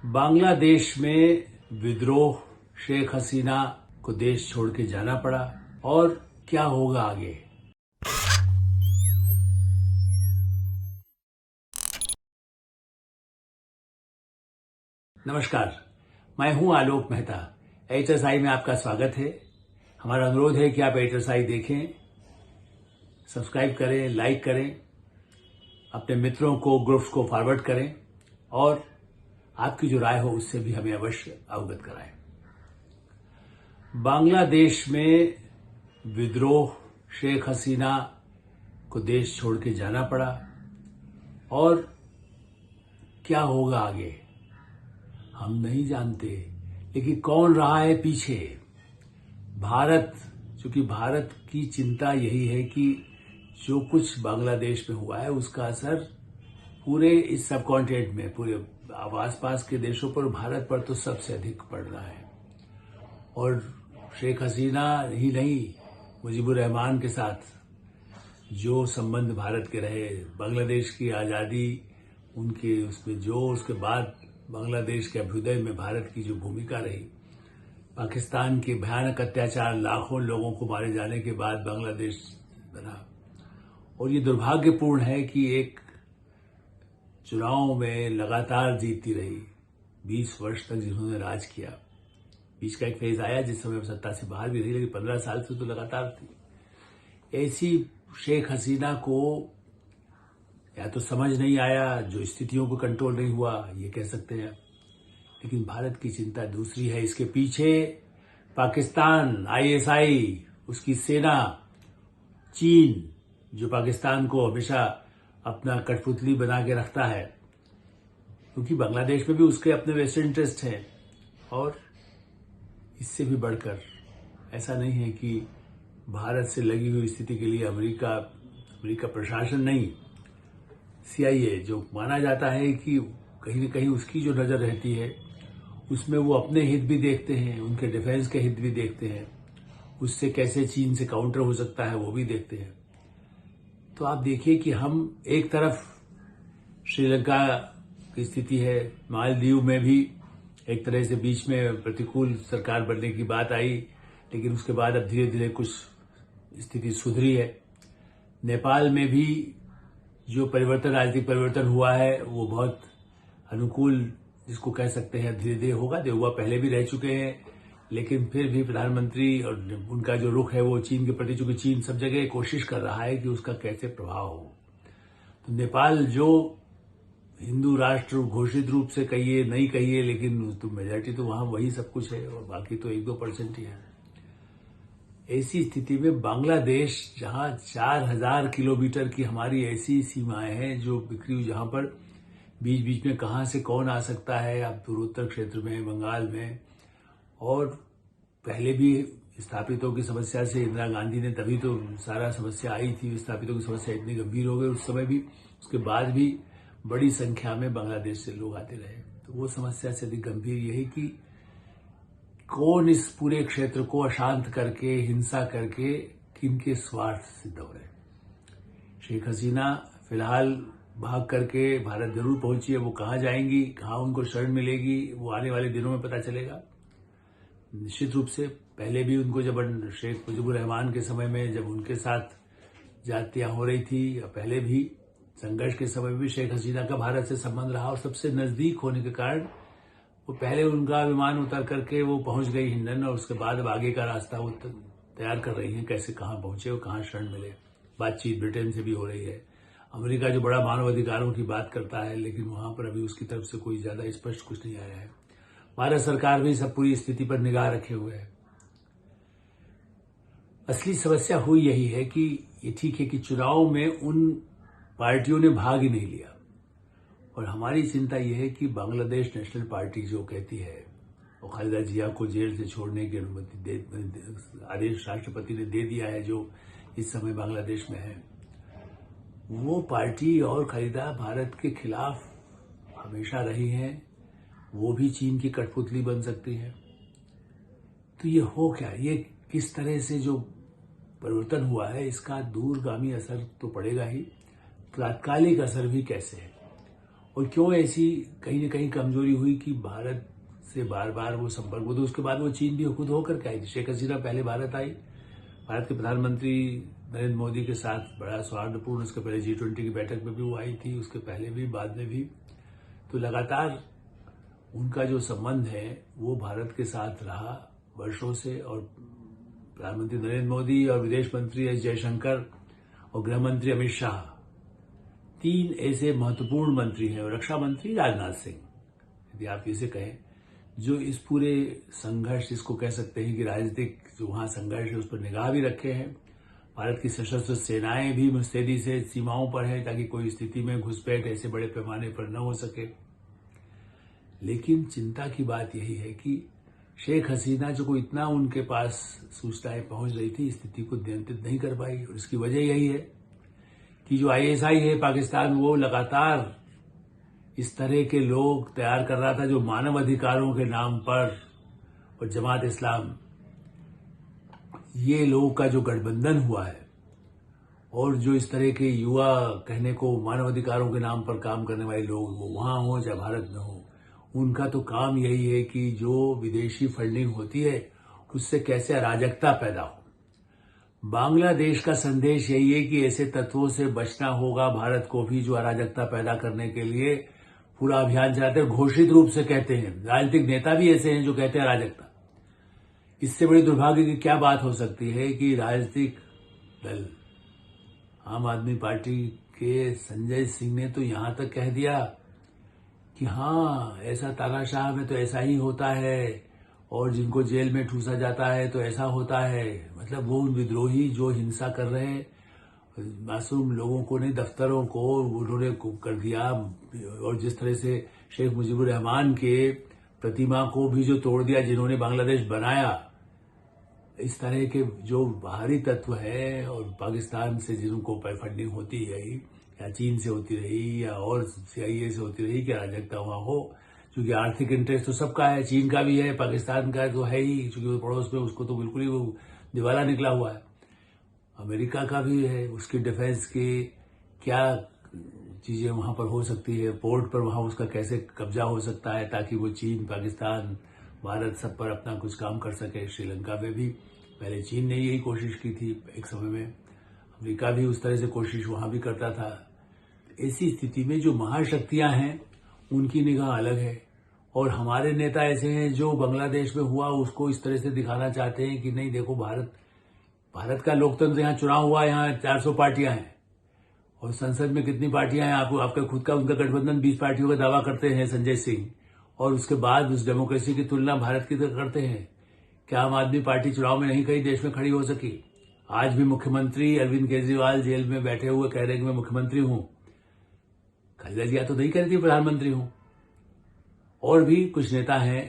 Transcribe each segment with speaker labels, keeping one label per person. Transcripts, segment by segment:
Speaker 1: बांग्लादेश में विद्रोह, शेख हसीना को देश छोड़ के जाना पड़ा और क्या होगा आगे। नमस्कार, मैं हूं आलोक मेहता। HSI में आपका स्वागत है। हमारा अनुरोध है कि आप HSI देखें, सब्सक्राइब करें, लाइक करें, अपने मित्रों को, ग्रुप्स को फॉरवर्ड करें और आपकी जो राय हो उससे भी हमें अवश्य अवगत कराएं। बांग्लादेश में विद्रोह, शेख हसीना को देश छोड़ के जाना पड़ा और क्या होगा आगे हम नहीं जानते, लेकिन कौन रहा है पीछे। भारत, चूंकि भारत की चिंता यही है कि जो कुछ बांग्लादेश में हुआ है उसका असर पूरे इस सब कॉन्टिनेंट में, पूरे आसपास के देशों पर, भारत पर तो सबसे अधिक पड़ रहा है। और शेख हसीना ही नहीं, मुजीबुर रहमान के साथ जो संबंध भारत के रहे, बांग्लादेश की आज़ादी, उनके उसमें जो उसके बाद बांग्लादेश के अभ्युदय में भारत की जो भूमिका रही, पाकिस्तान के भयानक अत्याचार, लाखों लोगों को मारे जाने के बाद बांग्लादेश बना। और ये दुर्भाग्यपूर्ण है कि एक चुनाव में लगातार जीतती रही, 20 वर्ष तक जिन्होंने राज किया। बीच का एक फेज आया जिस समय सत्ता से बाहर भी रही, लेकिन 15 साल से तो लगातार थी। ऐसी शेख हसीना को या तो समझ नहीं आया, जो स्थितियों को कंट्रोल नहीं हुआ, ये कह सकते हैं। लेकिन भारत की चिंता दूसरी है। इसके पीछे पाकिस्तान, ISI, उसकी सेना, चीन, जो पाकिस्तान को हमेशा अपना कठपुतली बना के रखता है, क्योंकि बांग्लादेश में भी उसके अपने वेस्टर्न इंटरेस्ट हैं। और इससे भी बढ़कर ऐसा नहीं है कि भारत से लगी हुई स्थिति के लिए अमेरिका प्रशासन नहीं, CIA, जो माना जाता है कि कहीं न कहीं उसकी जो नजर रहती है उसमें वो अपने हित भी देखते हैं, उनके डिफेंस के हित भी देखते हैं, उससे कैसे चीन से काउंटर हो सकता है वो भी देखते हैं। तो आप देखिए कि हम एक तरफ श्रीलंका की स्थिति है, मालदीव में भी एक तरह से बीच में प्रतिकूल सरकार बनने की बात आई, लेकिन उसके बाद अब धीरे धीरे कुछ स्थिति सुधरी है। नेपाल में भी जो परिवर्तन, राजनीतिक परिवर्तन हुआ है वो बहुत अनुकूल, जिसको कह सकते हैं, धीरे धीरे होगा। देवुआ पहले भी रह चुके हैं, लेकिन फिर भी प्रधानमंत्री और उनका जो रुख है वो चीन के प्रति, चूंकि चीन सब जगह कोशिश कर रहा है कि उसका कैसे प्रभाव हो। तो नेपाल जो हिंदू राष्ट्र घोषित रूप से कहिए नहीं कहिए, लेकिन तो मेजॉरिटी तो वहां वही सब कुछ है और बाकी तो 1-2% ही है। ऐसी स्थिति में बांग्लादेश, जहां 4000 किलोमीटर की हमारी ऐसी सीमाएं हैं जो बिखरी हुई, जहां पर बीच बीच में कहां से कौन आ सकता है, अब पूर्वोत्तर क्षेत्र में, बंगाल में, और पहले भी विस्थापितों की समस्या से इंदिरा गांधी ने तभी तो सारा समस्या आई थी, विस्थापितों की समस्या इतनी गंभीर हो गई उस समय भी, उसके बाद भी बड़ी संख्या में बांग्लादेश से लोग आते रहे। तो वो समस्या से अधिक गंभीर यही कि कौन इस पूरे क्षेत्र को अशांत करके, हिंसा करके, किनके स्वार्थ सिद्ध हो रहे। शेख हसीना फिलहाल भाग करके भारत जरूर पहुंची है। वो कहां जाएंगी, कहां उनको शरण मिलेगी, वो आने वाले दिनों में पता चलेगा। निश्चित रूप से पहले भी उनको, जब शेख मुजीबुर रहमान के समय में जब उनके साथ जातियां हो रही थी, या पहले भी संघर्ष के समय भी शेख हसीना का भारत से संबंध रहा, और सबसे नजदीक होने के कारण वो पहले उनका विमान उतर करके वो पहुंच गई हिंडन, और उसके बाद अब आगे का रास्ता वो तैयार कर रही हैं, कैसे कहां पहुंचे और कहां शरण मिले। बातचीत ब्रिटेन से भी हो रही है। अमेरिका जो बड़ा मानवाधिकारों की बात करता है, लेकिन वहां पर अभी उसकी तरफ से कोई ज्यादा स्पष्ट कुछ नहीं आया है। भारत सरकार भी सब पूरी स्थिति पर निगाह रखे हुए है। असली समस्या हुई यही है कि ये ठीक है कि चुनाव में उन पार्टियों ने भाग ही नहीं लिया, और हमारी चिंता यह है कि बांग्लादेश नेशनल पार्टी जो कहती है, वो खालिदा जिया को जेल से छोड़ने की अनुमति आदेश राष्ट्रपति ने दे दिया है, जो इस समय बांग्लादेश में है, वो पार्टी और खालिदा भारत के खिलाफ हमेशा रही हैं। वो भी चीन की कठपुतली बन सकती है। तो ये हो क्या, ये किस तरह से जो परिवर्तन हुआ है, इसका दूरगामी असर तो पड़ेगा ही, तात्कालिक असर भी कैसे है। और क्यों ऐसी कहीं न कहीं कमजोरी हुई कि भारत से बार बार वो संपर्क, वो तो उसके बाद वो चीन भी खुद होकर के आई थी। शेख हसीना पहले भारत आई, भारत के प्रधानमंत्री नरेंद्र मोदी के साथ बड़ा सौहार्दपूर्ण, उसके पहले G20 की बैठक में भी वो आई थी, उसके पहले भी बाद में भी। तो लगातार उनका जो संबंध है वो भारत के साथ रहा वर्षों से। और प्रधानमंत्री नरेंद्र मोदी और विदेश मंत्री एस जयशंकर और गृह मंत्री अमित शाह, 3 ऐसे महत्वपूर्ण मंत्री हैं, और रक्षा मंत्री राजनाथ सिंह, यदि आप इसे कहें, जो इस पूरे संघर्ष, जिसको कह सकते हैं कि राजनीतिक जो वहां संघर्ष है उस पर निगाह भी रखे हैं। भारत की सशस्त्र सेनाएं भी मुस्तैदी से सीमाओं पर है ताकि कोई स्थिति में घुसपैठ ऐसे बड़े पैमाने पर न हो सके। लेकिन चिंता की बात यही है कि शेख हसीना जो को इतना उनके पास सूचनाएं पहुंच रही थी, स्थिति को नियंत्रित नहीं कर पाई। और इसकी वजह यही है कि जो ISI है पाकिस्तान, वो लगातार इस तरह के लोग तैयार कर रहा था जो मानव अधिकारों के नाम पर, और जमात इस्लाम, ये लोगों का जो गठबंधन हुआ है, और जो इस तरह के युवा कहने को मानव अधिकारों के नाम पर काम करने वाले लोग, वो वहां हो चाहे भारत में हो, उनका तो काम यही है कि जो विदेशी फंडिंग होती है उससे कैसे अराजकता पैदा हो। बांग्लादेश का संदेश यही है कि ऐसे तत्वों से बचना होगा। भारत को भी जो अराजकता पैदा करने के लिए पूरा अभियान चलाते हैं, घोषित रूप से कहते हैं। राजनीतिक नेता भी ऐसे हैं जो कहते हैं अराजकता। इससे बड़ी दुर्भाग्य की क्या बात हो सकती है कि राजनीतिक दल आम आदमी पार्टी के संजय सिंह ने तो यहां तक कह दिया कि हाँ, ऐसा तानाशाह में तो ऐसा ही होता है, और जिनको जेल में ठूसा जाता है तो ऐसा होता है। मतलब वो उन विद्रोही जो हिंसा कर रहे हैं, मासूम लोगों को नहीं, दफ्तरों को उन्होंने कर दिया। और जिस तरह से शेख मुजीबुर रहमान के प्रतिमा को भी जो तोड़ दिया जिन्होंने बांग्लादेश बनाया, इस तरह के जो बाहरी तत्व है, और पाकिस्तान से जिनको फंडिंग होती रही, या चीन से होती रही, या और CIA से होती रही, कि अराजकता वहां हो, क्योंकि आर्थिक इंटरेस्ट तो सबका है, चीन का भी है, पाकिस्तान का तो है ही, क्योंकि वो पड़ोस में, उसको तो बिल्कुल ही वो दिवाला निकला हुआ है। अमेरिका का भी है, उसकी डिफेंस की क्या चीजें वहां पर हो सकती है, पोर्ट पर वहां उसका कैसे कब्जा हो सकता है, ताकि वो चीन, पाकिस्तान, भारत सब पर अपना कुछ काम कर सके। श्रीलंका में भी पहले चीन ने यही कोशिश की थी एक समय में, अमेरिका भी उस तरह से कोशिश वहां भी करता था। ऐसी स्थिति में जो महाशक्तियां हैं उनकी निगाह अलग है, और हमारे नेता ऐसे हैं जो बांग्लादेश में हुआ उसको इस तरह से दिखाना चाहते हैं कि नहीं देखो, भारत का लोकतंत्र, यहाँ चुनाव हुआ, यहाँ 400 पार्टियां हैं, और संसद में कितनी पार्टियां हैं, आपका खुद का उनका गठबंधन 20 पार्टियों का दावा करते हैं संजय सिंह, और उसके बाद उस डेमोक्रेसी की तुलना भारत की तरह करते हैं। क्या आम आदमी पार्टी चुनाव में नहीं कहीं देश में खड़ी हो सकी? आज भी मुख्यमंत्री अरविंद केजरीवाल जेल में बैठे हुए कह रहे हैं कि मैं मुख्यमंत्री हूं। खलीदा जिया तो नहीं कह रही थी प्रधानमंत्री हूं। और भी कुछ नेता हैं,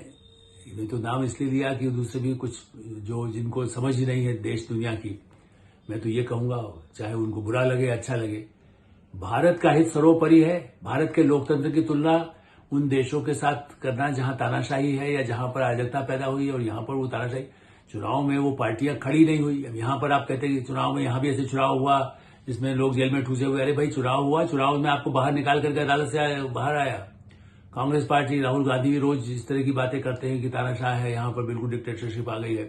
Speaker 1: इन्हें तो नाम इसलिए लिया कि दूसरे भी कुछ जो जिनको समझ ही नहीं है देश दुनिया की। मैं तो ये कहूंगा, चाहे उनको बुरा लगे अच्छा लगे, भारत का हित सर्वोपरि है। भारत के लोकतंत्र की तुलना उन देशों के साथ करना जहां तानाशाही है या जहां पर अराजकता पैदा हुई है, और यहां पर वो तानाशाही, चुनाव में वो पार्टियां खड़ी नहीं हुई। अब यहां पर आप कहते हैं कि चुनाव में, यहां भी ऐसे चुनाव हुआ जिसमें लोग जेल में ठूसे हुए। अरे भाई, चुनाव हुआ, चुनाव में आपको बाहर निकाल करके अदालत से बाहर आया। कांग्रेस पार्टी, राहुल गांधी भी रोज इस तरह की बातें करते हैं कि तानाशाह है, यहां पर बिल्कुल डिक्टेटरशिप आ गई है।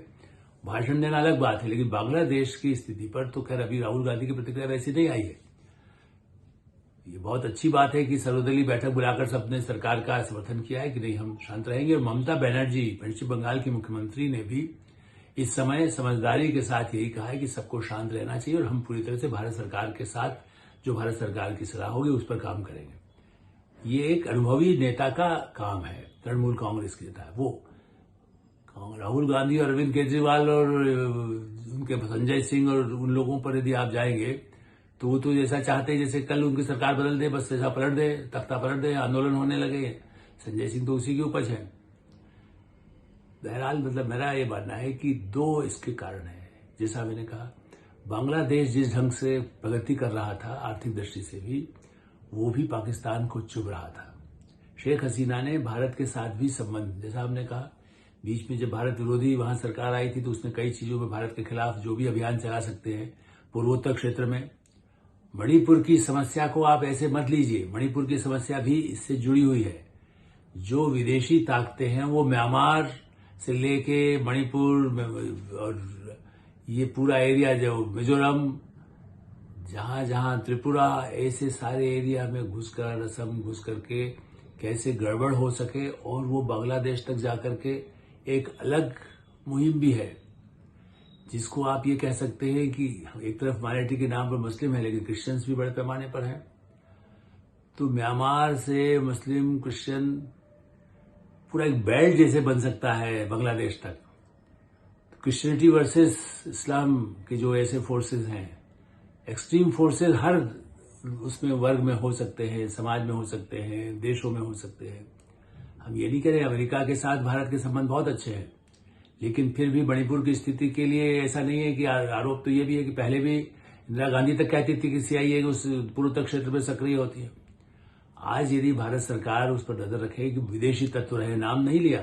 Speaker 1: भाषण देना अलग बात है, लेकिन बांग्लादेश की स्थिति पर तो खैर अभी राहुल गांधी की प्रतिक्रिया वैसी नहीं आई है। ये बहुत अच्छी बात है कि सर्वदलीय बैठक बुलाकर सबने सरकार का समर्थन किया है कि नहीं, हम शांत रहेंगे। और ममता बनर्जी, पश्चिम बंगाल की मुख्यमंत्री, ने भी इस समय समझदारी के साथ यही कहा है कि सबको शांत रहना चाहिए, और हम पूरी तरह से भारत सरकार के साथ, जो भारत सरकार की सलाह होगी उस पर काम करेंगे। ये एक अनुभवी नेता का काम है, तृणमूल कांग्रेस के नेता है वो। राहुल गांधी और अरविंद केजरीवाल और उनके संजय सिंह और उन लोगों पर यदि आप जाएंगे तो वो तो जैसा चाहते हैं जैसे कल उनकी सरकार बदल दे, बस ऐसा पलट दे, तख्ता पलट दे, आंदोलन होने लगे। संजय सिंह तो उसी की उपज है। बहरहाल मतलब मेरा ये मानना है कि 2 इसके कारण है। जैसा मैंने कहा, बांग्लादेश जिस ढंग से प्रगति कर रहा था आर्थिक दृष्टि से भी, वो भी पाकिस्तान को चुभ रहा था। शेख हसीना ने भारत के साथ भी संबंध, जैसा हमने कहा, बीच में जब भारत विरोधी वहां सरकार आई थी तो उसने कई चीजों में भारत के खिलाफ जो भी अभियान चला सकते हैं पूर्वोत्तर क्षेत्र में, मणिपुर की समस्या को आप ऐसे मत लीजिए, मणिपुर की समस्या भी इससे जुड़ी हुई है। जो विदेशी ताकतें हैं वो म्यांमार से लेके मणिपुर और ये पूरा एरिया जो मिजोरम, जहां जहां त्रिपुरा, ऐसे सारे एरिया में घुसकर, असम घुस करके कैसे गड़बड़ हो सके, और वो बांग्लादेश तक जाकर के एक अलग मुहिम भी है, जिसको आप ये कह सकते हैं कि एक तरफ माइनॉरिटी के नाम पर मुस्लिम है, लेकिन क्रिश्चियंस भी बड़े पैमाने पर हैं। तो म्यांमार से मुस्लिम क्रिश्चियन पूरा एक बेल्ट जैसे बन सकता है बांग्लादेश तक। क्रिश्चियनिटी वर्सेस इस्लाम के जो ऐसे फोर्सेस हैं, एक्सट्रीम फोर्सेस हर उसमें वर्ग में हो सकते हैं, समाज में हो सकते हैं, देशों में हो सकते हैं। हम ये नहीं कह रहे, अमेरिका के साथ भारत के संबंध बहुत अच्छे हैं, लेकिन फिर भी मणिपुर की स्थिति के लिए ऐसा नहीं है कि आरोप तो ये भी है कि पहले भी इंदिरा गांधी तक कहती थी कि सीआईए उस पूर्वोत्तर क्षेत्र में सक्रिय होती है। आज यदि भारत सरकार उस पर नजर रखे कि विदेशी तत्व रहे, नाम नहीं लिया,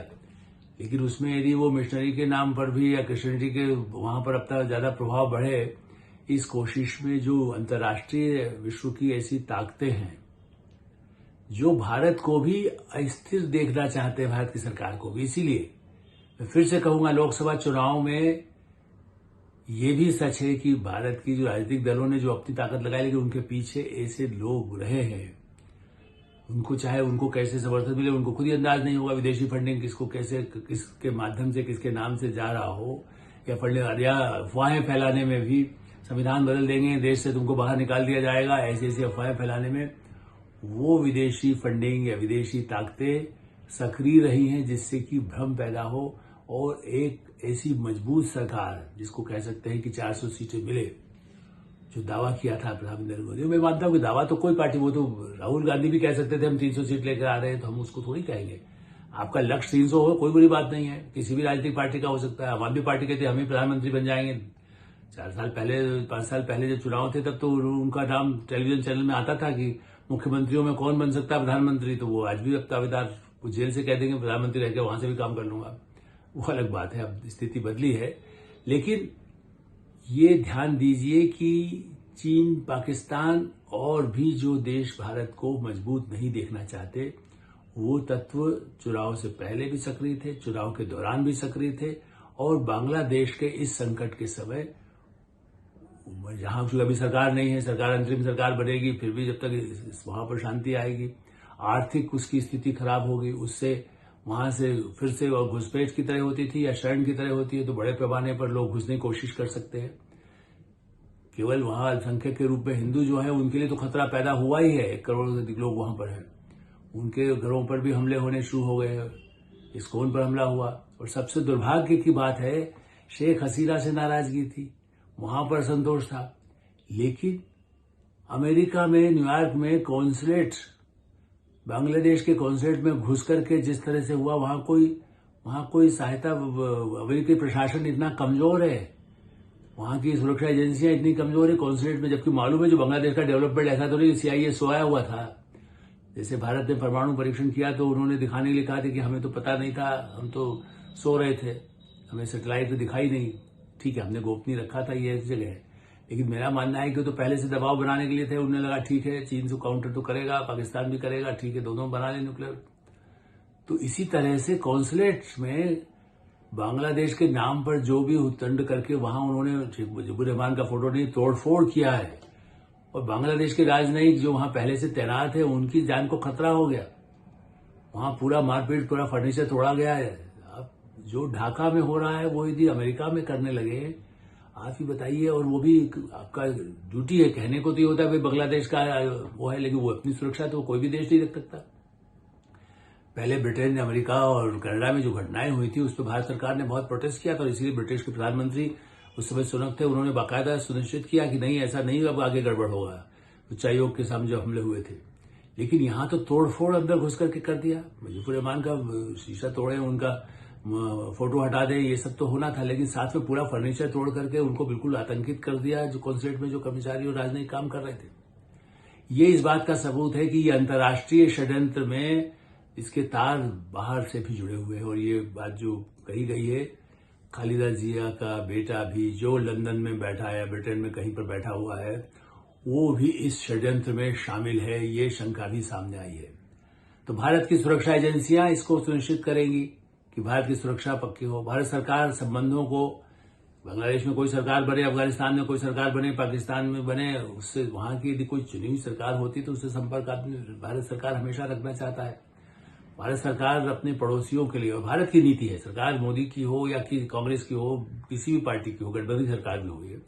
Speaker 1: लेकिन उसमें यदि वो मिशनरी के नाम पर भी या क्रिश्चियनिटी के वहां पर अब तक ज्यादा प्रभाव बढ़े, इस कोशिश में जो अंतर्राष्ट्रीय विश्व की ऐसी ताकतें हैं जो भारत को भी अस्थिर देखना चाहते हैं, भारत की सरकार को भी। इसीलिए मैं फिर से कहूंगा, लोकसभा चुनाव में ये भी सच है कि भारत की जो राजनीतिक दलों ने जो अपनी ताकत लगाई, लेकिन उनके पीछे ऐसे लोग रहे हैं, उनको चाहे उनको कैसे समर्थन मिले, उनको खुद ही अंदाज नहीं होगा विदेशी फंडिंग किसको कैसे, किसके माध्यम से, किसके नाम से जा रहा हो, या फंडिंग या अफवाहें फैलाने में भी संविधान बदल देंगे, देश से तुमको बाहर निकाल दिया जाएगा, ऐसी ऐसी अफवाहें फैलाने में वो विदेशी फंडिंग या विदेशी ताकतें सक्रिय रही हैं, जिससे कि भ्रम पैदा हो और एक ऐसी मजबूत सरकार, जिसको कह सकते हैं कि 400 सीटें मिले, जो दावा किया था प्रधानमंत्री नरेंद्र मोदी। मैं मानता हूं कि दावा तो कोई पार्टी, वो तो राहुल गांधी भी कह सकते थे हम 300 सीट लेकर आ रहे हैं, तो हम उसको थोड़ी कहेंगे। आपका लक्ष्य 300 हो, कोई बुरी बात नहीं है, किसी भी राजनीतिक पार्टी का हो सकता है। आम आदमी पार्टी कहते हम ही प्रधानमंत्री बन जाएंगे। 4 साल पहले, 5 साल पहले जब चुनाव थे, तब तो उनका नाम टेलीविजन चैनल में आता था कि मुख्यमंत्रियों में कौन बन सकता है प्रधानमंत्री। तो वो आज भी अब दावेदार, वो जेल से कह देंगे प्रधानमंत्री रह के वहां से भी काम कर लूंगा। वो अलग बात है, अब स्थिति बदली है। लेकिन ये ध्यान दीजिए कि चीन, पाकिस्तान और भी जो देश भारत को मजबूत नहीं देखना चाहते, वो तत्व चुनाव से पहले भी सक्रिय थे, चुनाव के दौरान भी सक्रिय थे, और बांग्लादेश के इस संकट के समय, जहां अभी सरकार नहीं है, सरकार अंतरिम सरकार बनेगी, फिर भी जब तक वहां पर शांति आएगी, आर्थिक उसकी स्थिति खराब होगी, उससे वहां से फिर से घुसपैठ की तरह होती थी या शरण की तरह होती है, तो बड़े पैमाने पर लोग घुसने की कोशिश कर सकते हैं। केवल वहां अल्पसंख्यक के रूप में हिंदू जो है, उनके लिए तो खतरा पैदा हुआ ही है। 1 करोड़ से अधिक लोग वहां पर हैं, उनके घरों पर भी हमले होने शुरू हो गए हैं। इस्कॉन पर हमला हुआ, और सबसे दुर्भाग्य की बात है, शेख हसीना से नाराजगी थी, वहां पर संतोष था, लेकिन अमेरिका में, न्यूयॉर्क में कॉन्सुलेट, बांग्लादेश के कॉन्सुलेट में घुस करके जिस तरह से हुआ, वहां कोई सहायता, अमेरिकी प्रशासन इतना कमजोर है, वहां की सुरक्षा एजेंसियां इतनी कमजोर है कॉन्सुलेट में, जबकि मालूम है जो बांग्लादेश का डेवलपमेंट, ऐसा तो नहीं सीआईए सोया हुआ था। जैसे भारत ने परमाणु परीक्षण किया तो उन्होंने दिखाने के लिए कहा था कि हमें तो पता नहीं था, हम तो सो रहे थे, हमें सैटेलाइट तो दिखाई नहीं। ठीक है, हमने गोपनीय रखा था, ये जगह है, लेकिन मेरा मानना है कि तो पहले से दबाव बनाने के लिए थे। उन्हें लगा ठीक है, चीन से काउंटर तो करेगा, पाकिस्तान भी करेगा, ठीक है, दोनों बना ले न्यूक्लियर। तो इसी तरह से कॉन्सुलेट में बांग्लादेश के नाम पर जो भी हुत्तंड करके वहां उन्होंने, मुजीबुर रहमान का फोटो नहीं, तोड़फोड़ किया है, और बांग्लादेश के राजनयिक जो वहां पहले से तैनात है, उनकी जान को खतरा हो गया। वहां पूरा मारपीट, पूरा फर्नीचर तोड़ा गया है। अब जो ढाका में हो रहा है, वो यदि अमेरिका में करने लगे, आप ही बताइए। और वो भी आपका ड्यूटी है, कहने को तो ये होता है भाई बांग्लादेश का वो है, लेकिन वो अपनी सुरक्षा तो कोई भी देश नहीं रख सकता। पहले ब्रिटेन, अमेरिका और कनाडा में जो घटनाएं हुई थी, उस पर भारत सरकार ने बहुत प्रोटेस्ट किया था, और इसीलिए ब्रिटिश के प्रधानमंत्री उस समय सुनक थे, उन्होंने बाकायदा सुनिश्चित किया कि नहीं, ऐसा नहीं अब आगे गड़बड़ होगा, उच्चायोग के सामने जो हमले हुए थे। लेकिन यहां तो तोड़फोड़ अंदर घुस करके कर दिया, मुजीबुर रहमान का शीशा तोड़े, उनका फोटो हटा दें, ये सब तो होना था, लेकिन साथ में पूरा फर्नीचर तोड़ करके उनको बिल्कुल आतंकित कर दिया, जो कॉन्सुलेट में जो कर्मचारी और राजनयिक काम कर रहे थे। ये इस बात का सबूत है कि ये अंतर्राष्ट्रीय षड्यंत्र में इसके तार बाहर से भी जुड़े हुए हैं। और ये बात जो कही गई है, खालिदा जिया का बेटा भी जो लंदन में बैठा है, ब्रिटेन में कहीं पर बैठा हुआ है, वो भी इस षड्यंत्र में शामिल है, ये शंका भी सामने आई है। तो भारत की सुरक्षा एजेंसियां इसको सुनिश्चित करेंगी कि भारत की सुरक्षा पक्की हो। भारत सरकार संबंधों को, बांग्लादेश में कोई सरकार बने, अफगानिस्तान में कोई सरकार बने, पाकिस्तान में बने, उससे वहां की यदि कोई चुनी हुई सरकार होती तो उससे संपर्क आदमी भारत सरकार हमेशा रखना चाहता है। भारत सरकार अपने पड़ोसियों के लिए, और भारत की नीति है, सरकार मोदी की हो या कि कांग्रेस की हो, किसी भी पार्टी की हो, गठबंधन सरकार भी हुई है,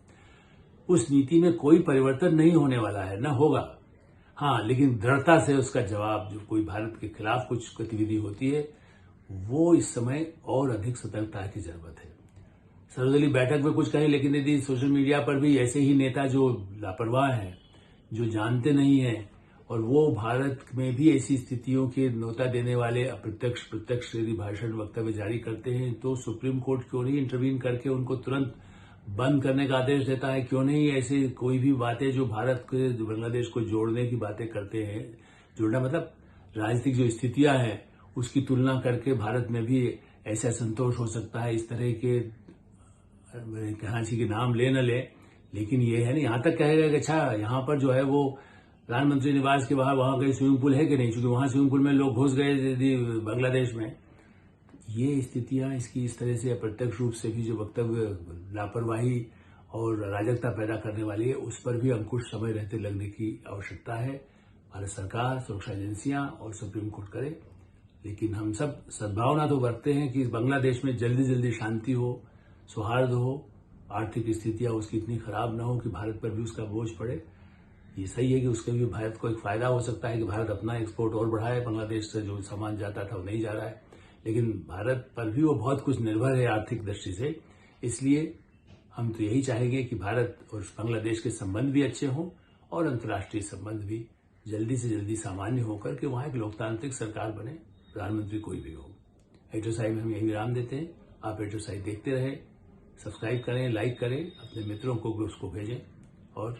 Speaker 1: उस नीति में कोई परिवर्तन नहीं होने वाला है, न होगा। हाँ, लेकिन दृढ़ता से उसका जवाब, जो कोई भारत के खिलाफ कुछ गतिविधि होती है, वो इस समय और अधिक सतर्कता की जरूरत है। सर्वदलीय बैठक में कुछ कहें, लेकिन यदि सोशल मीडिया पर भी ऐसे ही नेता जो लापरवाह हैं, जो जानते नहीं हैं, और वो भारत में भी ऐसी स्थितियों के न्योता देने वाले अप्रत्यक्ष प्रत्यक्ष यदि भाषण वक्तव्य जारी करते हैं, तो सुप्रीम कोर्ट क्यों नहीं इंटरवीन करके उनको तुरंत बंद करने का आदेश देता है? क्यों नहीं ऐसी कोई भी बातें जो भारत के बांग्लादेश को जोड़ने की बातें करते हैं, जोड़ना मतलब राजनीतिक जो स्थितियां हैं उसकी तुलना करके भारत में भी ऐसा संतोष हो सकता है, इस तरह के कहाँ की नाम ले न ले, लेकिन ये है नहीं, यहां तक कहेगा कि अच्छा यहां पर जो है वो प्रधानमंत्री निवास के बाहर वहां कहीं स्विमिंग पूल है कि नहीं, क्योंकि वहां स्विमिंग पूल में लोग घुस गए यदि बांग्लादेश में। ये स्थितियां इसकी इस तरह से अप्रत्यक्ष रूप से भी जो वक्तव्य लापरवाही और अराजकता पैदा करने वाली है, उस पर भी अंकुश समय रहते लगने की आवश्यकता है। भारत सरकार, सुरक्षा एजेंसियां और सुप्रीम कोर्ट करे, लेकिन हम सब सद्भावना तो बरतते हैं कि बांग्लादेश में जल्दी जल्दी शांति हो, सौहार्द हो, आर्थिक स्थितियां उसकी इतनी खराब न हो कि भारत पर भी उसका बोझ पड़े। ये सही है कि उसके भी भारत को एक फायदा हो सकता है कि भारत अपना एक्सपोर्ट और बढ़ाए, बांग्लादेश से जो सामान जाता था वो नहीं जा रहा है, लेकिन भारत पर भी वो बहुत कुछ निर्भर है आर्थिक दृष्टि से। इसलिए हम तो यही चाहेंगे कि भारत और बांग्लादेश के संबंध भी अच्छे हों और अंतर्राष्ट्रीय संबंध भी जल्दी से जल्दी सामान्य होकर के वहां एक लोकतांत्रिक सरकार बने, प्रधानमंत्री कोई भी हो। एटो साहिब हम यही विराम देते हैं। आप एटो साहिब देखते रहें, सब्सक्राइब करें, लाइक करें, अपने मित्रों को भी उसको भेजें और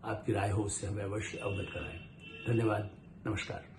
Speaker 1: आपकी राय हो उससे हमें अवश्य अवगत कराएं। धन्यवाद, नमस्कार।